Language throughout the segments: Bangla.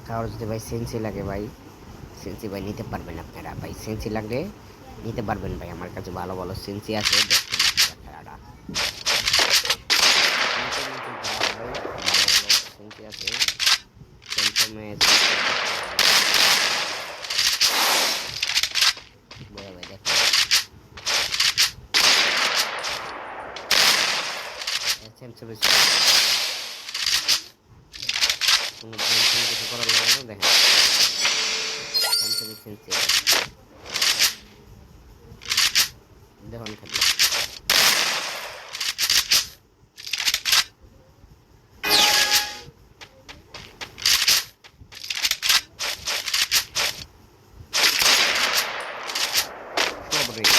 কারোর যদি ভাই সেন্সি লাগে ভাই, সেন্সি ভাই নিতে পারবেন আপনারা ভাই, সেন্সি লাগলে নিতে পারবেন ভাই, আমার কাছে ভালো ভালো সেন্সি আছে, দেখতে খেলাটা সেন্সি আছে প্রথমে ভাই দেখো স্যামসাং কোনো কিছু করার লাগে না, দেখেন স্যামসাং সেন্সি দেখুন খালি সব রেট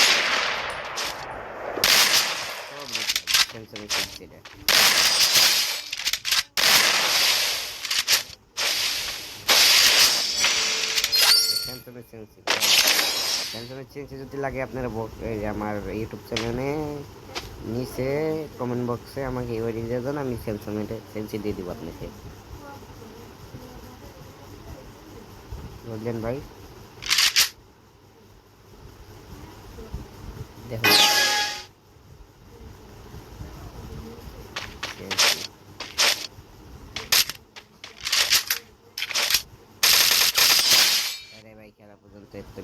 স্যামসাং সেন্সিটা স্যামসাংয়ের সেন্সি স্যামসাংয়ের সেন্সি যদি লাগে আপনারা এই যে আমার ইউটিউব চ্যানেলে নিচে কমেন্ট বক্সে আমাকে ইউআইডি দিয়ে দেন, আমি স্যামসাংয়ের সেন্সি দিয়ে দিব আপনাকে, বুঝলেন ভাই? দেখুন ভাই খেলা পর্যন্ত এত